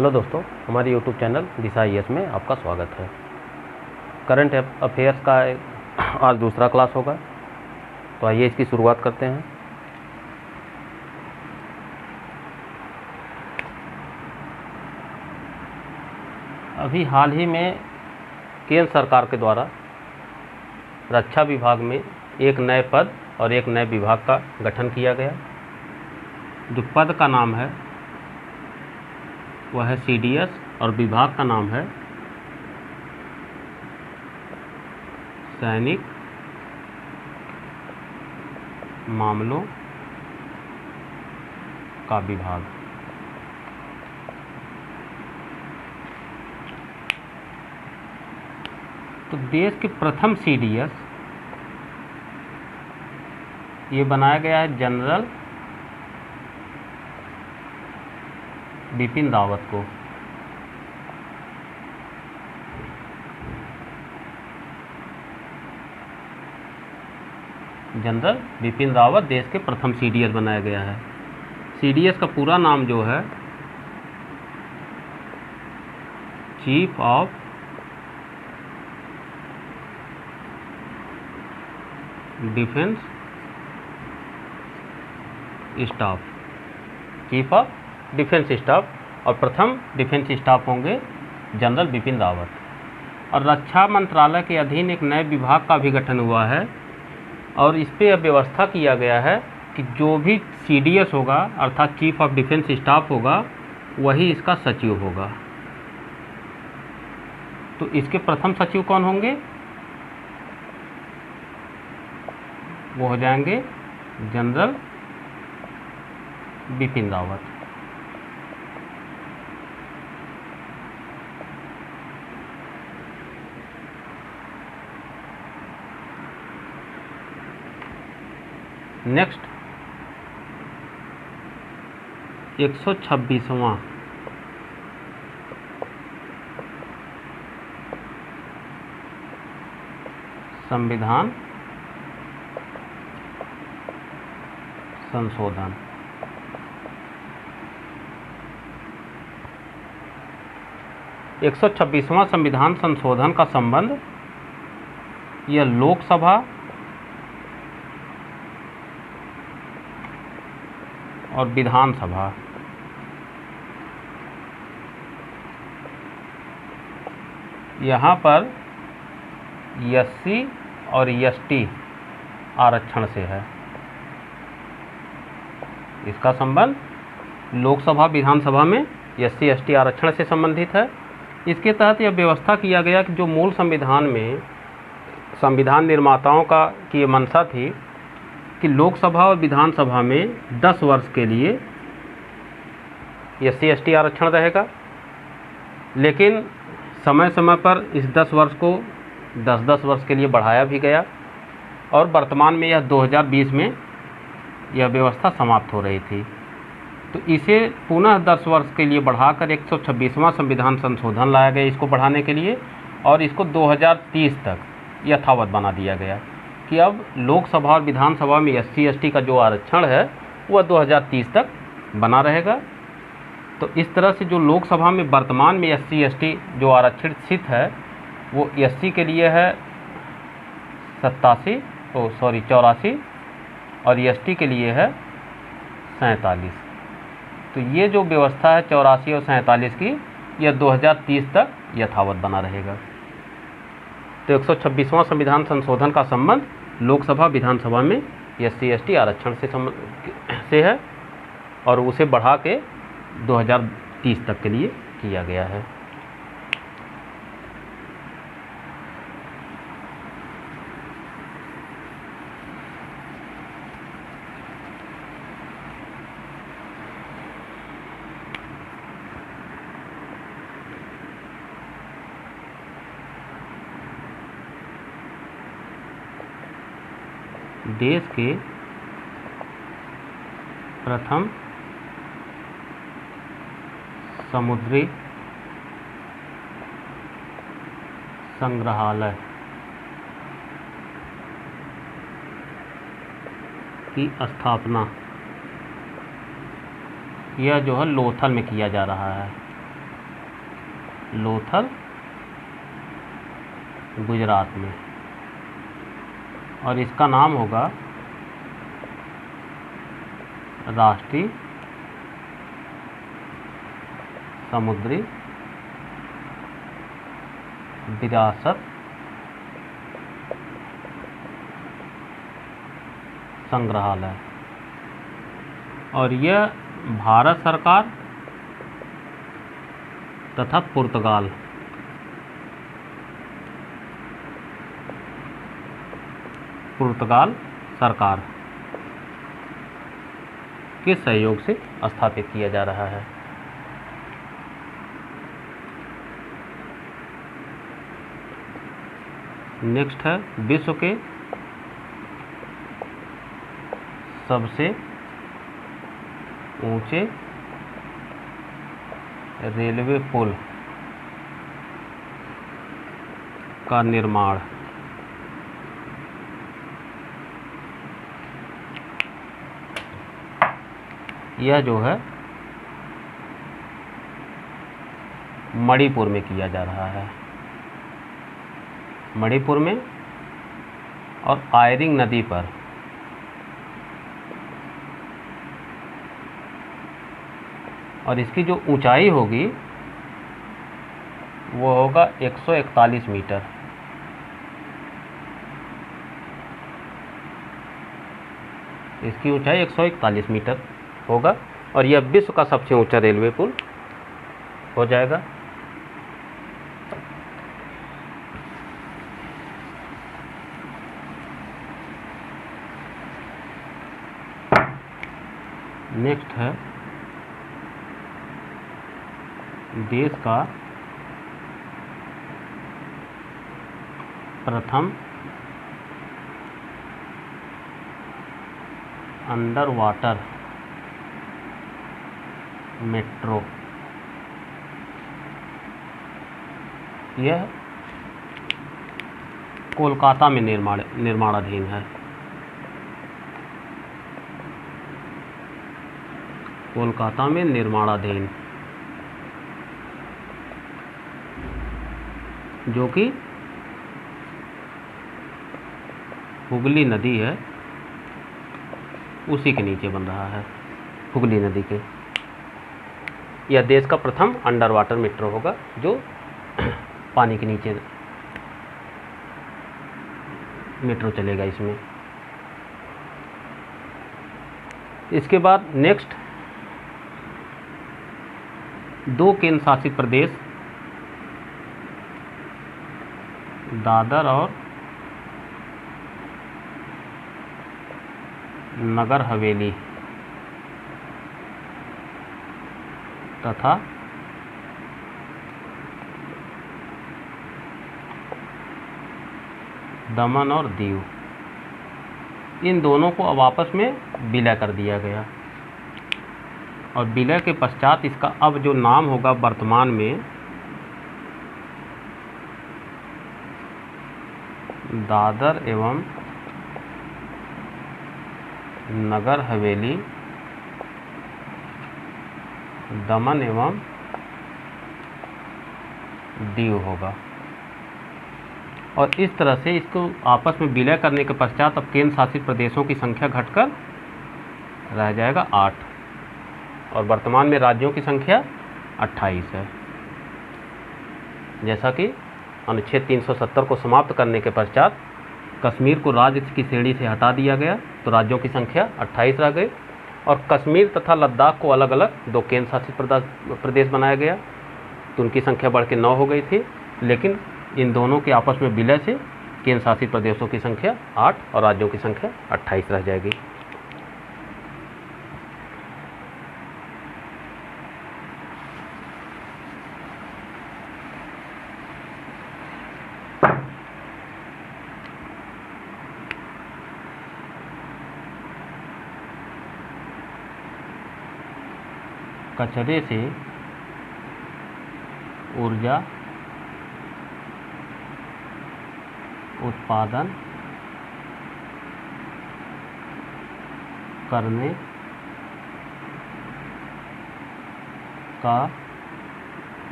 Hello दोस्तों, हमारे YouTube channel दिशा IAS में आपका स्वागत है। करंट अफेयर्स का आज दूसरा क्लास होगा, तो आइए इसकी शुरुआत करते हैं। अभी हाल ही में केंद्र सरकार के द्वारा रक्षा विभाग में एक नए पद और एक नए विभाग का गठन किया गया। जो पद का नाम है वह है CDS और विभाग का नाम है सैनिक मामलों का विभाग। तो देश के प्रथम CDS ये बनाया गया है जनरल बिपिन रावत को। जनरल बिपिन रावत देश के प्रथम CDS बनाया गया है। CDS का पूरा नाम जो है chief of defence staff, chief of defence staff, और प्रथम डिफेंस स्टाफ होंगे जनरल बिपिन रावत। और रक्षा मंत्रालय के अधीन एक नए विभाग का भी गठन हुआ है और इस पर यह व्यवस्था किया गया है कि जो भी CDS होगा अर्थात चीफ ऑफ डिफेंस स्टाफ होगा वही इसका सचिव होगा। तो इसके प्रथम सचिव कौन होंगे? वो हो जाएंगे जनरल बिपिन रावत। नेक्स्ट 126वां संविधान संशोधन। एक 126वां संविधान संशोधन का संबंध यह लोकसभा और विधानसभा यहाँ पर SC और ST आरक्षण से है। इसका संबंध लोकसभा विधानसभा में SC ST आरक्षण से संबंधित है। इसके तहत यह व्यवस्था किया गया कि जो मूल संविधान में संविधान निर्माताओं की मंशा थी कि लोकसभा और विधानसभा में 10 वर्ष के लिए SC ST आरक्षण रहेगा, लेकिन समय समय पर इस 10 वर्ष को 10-10 वर्ष के लिए बढ़ाया भी गया और वर्तमान में यह 2020 में यह व्यवस्था समाप्त हो रही थी। तो इसे पुनः 10 वर्ष के लिए बढ़ाकर 126वां संविधान संशोधन लाया गया इसको बढ़ाने के लिए, और इसको 2030 तक यथावत बना दिया गया कि अब लोकसभा और विधानसभा में SC ST का जो आरक्षण है वह 2030 तक बना रहेगा। तो इस तरह से जो लोकसभा में वर्तमान में SC ST जो आरक्षित है वो SC के लिए है 84 और ST के लिए है 47। तो ये जो व्यवस्था है 84 और 47 की, यह 2030 तक यथावत बना रहेगा। तो 126वां संविधान संशोधन का संबंध लोकसभा विधानसभा में SC ST आरक्षण से है और उसे बढ़ा के 2030 तक के लिए किया गया है। देश के प्रथम समुद्री संग्रहालय की स्थापना यह जो है लोथल में किया जा रहा है। लोथल गुजरात में, और इसका नाम होगा राष्ट्रीय समुद्री विरासत संग्रहालय। और यह भारत सरकार तथा पुर्तगाल सरकार के सहयोग से स्थापित किया जा रहा है। नेक्स्ट है विश्व के सबसे ऊंचे रेलवे पुल का निर्माण। यह जो है मणिपुर में किया जा रहा है, मणिपुर में और आयरिंग नदी पर। और इसकी जो ऊंचाई होगी वो होगा 141 मीटर। इसकी ऊंचाई 141 मीटर होगा और यह विश्व का सबसे ऊंचा रेलवे पुल हो जाएगा। नेक्स्ट है देश का प्रथम अंडर वाटर मेट्रो। यह कोलकाता में निर्माणाधीन है। कोलकाता में निर्माणाधीन, जो कि हुगली नदी है उसी के नीचे बन रहा है, हुगली नदी के। यह देश का प्रथम अंडर वाटर मेट्रो होगा जो पानी के नीचे मेट्रो चलेगा इसमें। इसके बाद नेक्स्ट 2 केंद्र शासित प्रदेश दादर और नगर हवेली तथा दमन और दीव, इन दोनों को अब आपस में विलय कर दिया गया। और विलय के पश्चात इसका अब जो नाम होगा वर्तमान में दादर एवं नगर हवेली दमन एवं दीव होगा। और इस तरह से इसको आपस में विलय करने के पश्चात अब केंद्र शासित प्रदेशों की संख्या घटकर रह जाएगा 8 और वर्तमान में राज्यों की संख्या 28 है। जैसा कि अनुच्छेद 370 को समाप्त करने के पश्चात कश्मीर को राज्य की श्रेणी से हटा दिया गया तो राज्यों की संख्या 28 रह गई और कश्मीर तथा लद्दाख को अलग अलग 2 केंद्र शासित प्रदेश बनाया गया तो उनकी संख्या बढ़ के 9 हो गई थी। लेकिन इन दोनों के आपस में विलय से केंद्र शासित प्रदेशों की संख्या 8 और राज्यों की संख्या 28 रह जाएगी। कचरे से ऊर्जा उत्पादन करने का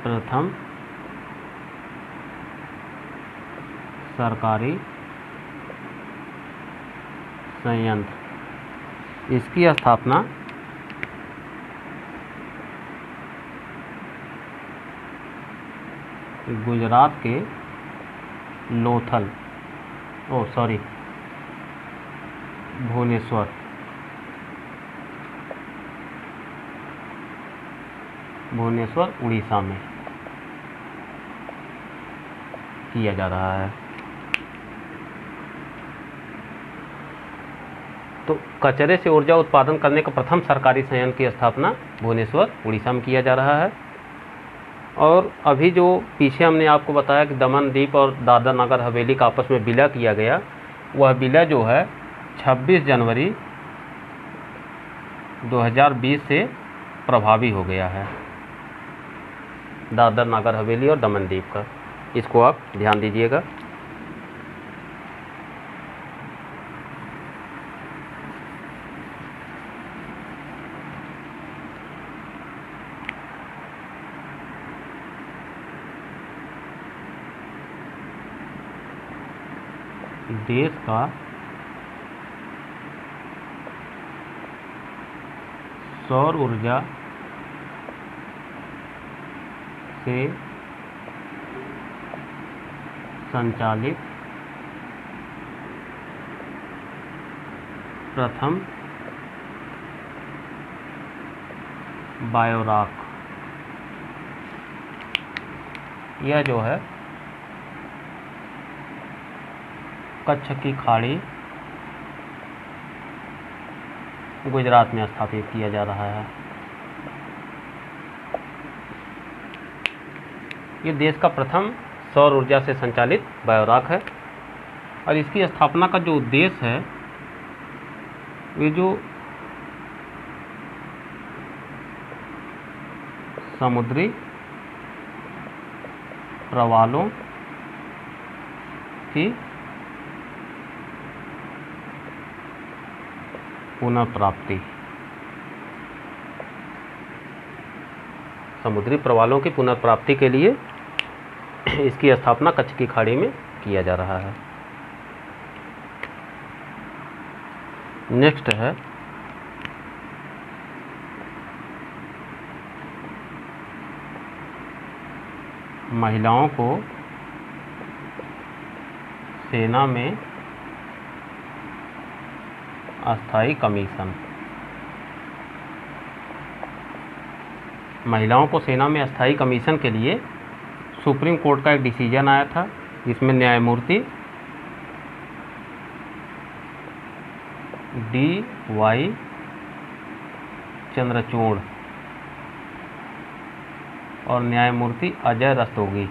प्रथम सरकारी संयंत्र, इसकी स्थापना गुजरात के भुवनेश्वर उड़ीसा में किया जा रहा है। तो कचरे से ऊर्जा उत्पादन करने का प्रथम सरकारी संयंत्र की स्थापना भुवनेश्वर उड़ीसा में किया जा रहा है। और अभी जो पीछे हमने आपको बताया कि दमन द्वीप और दादर नगर हवेली का आपस में विलय किया गया, वह विलय जो है 26 जनवरी 2020 से प्रभावी हो गया है, दादर नगर हवेली और दमन द्वीप का। इसको आप ध्यान दीजिएगा। देश का सौर ऊर्जा से संचालित प्रथम बायोराक, यह जो है कच्छ की खाड़ी गुजरात में स्थापित किया जा रहा है। ये देश का प्रथम सौर ऊर्जा से संचालित बायोराक है। और इसकी स्थापना का जो उद्देश्य है, वे जो समुद्री प्रवालों की पुनर्प्राप्ति, समुद्री प्रवालों की पुनर्प्राप्ति के लिए इसकी स्थापना कच्छ की खाड़ी में किया जा रहा है। नेक्स्ट है महिलाओं को सेना में अस्थायी कमीशन। महिलाओं को सेना में अस्थायी कमीशन के लिए सुप्रीम कोर्ट का एक डिसीजन आया था, जिसमें न्यायमूर्ति D.Y. चंद्रचूड़ और न्यायमूर्ति अजय रस्तोगी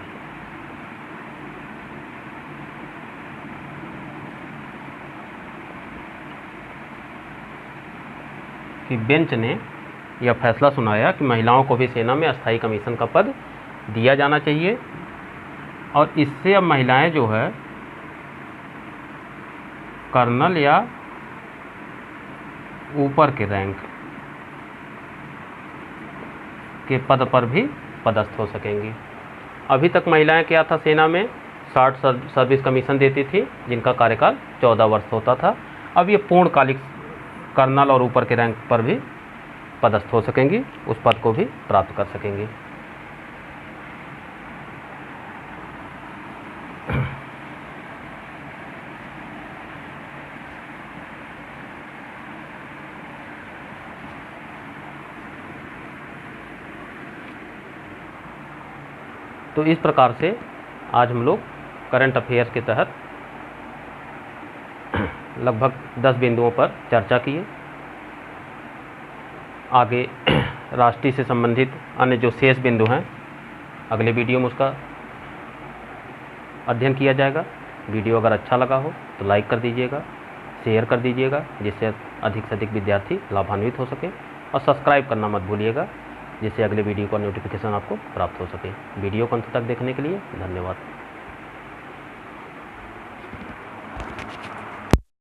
की बेंच ने यह फैसला सुनाया कि महिलाओं को भी सेना में अस्थायी कमीशन का पद दिया जाना चाहिए। और इससे अब महिलाएं जो है कर्नल या ऊपर के रैंक के पद पर भी पदस्थ हो सकेंगी। अभी तक महिलाएं क्या था, सेना में 60 सर्विस कमीशन देती थी, जिनका कार्यकाल 14 वर्ष होता था। अब ये पूर्णकालिक कर्नल और ऊपर के रैंक पर भी पदस्थ हो सकेंगी, उस पद को भी प्राप्त कर सकेंगी। तो इस प्रकार से आज हम लोग करंट अफेयर्स के तहत लगभग 10 बिंदुओं पर चर्चा किए। आगे राष्ट्रीय से संबंधित अन्य जो शेष बिंदु हैं, अगले वीडियो में उसका अध्ययन किया जाएगा। वीडियो अगर अच्छा लगा हो तो लाइक कर दीजिएगा, शेयर कर दीजिएगा, जिससे अधिक से अधिक विद्यार्थी लाभान्वित हो सके। और सब्सक्राइब करना मत भूलिएगा, जिससे अगले वीडियो का नोटिफिकेशन आपको प्राप्त हो सके। वीडियो को अंत तक देखने के लिए धन्यवाद।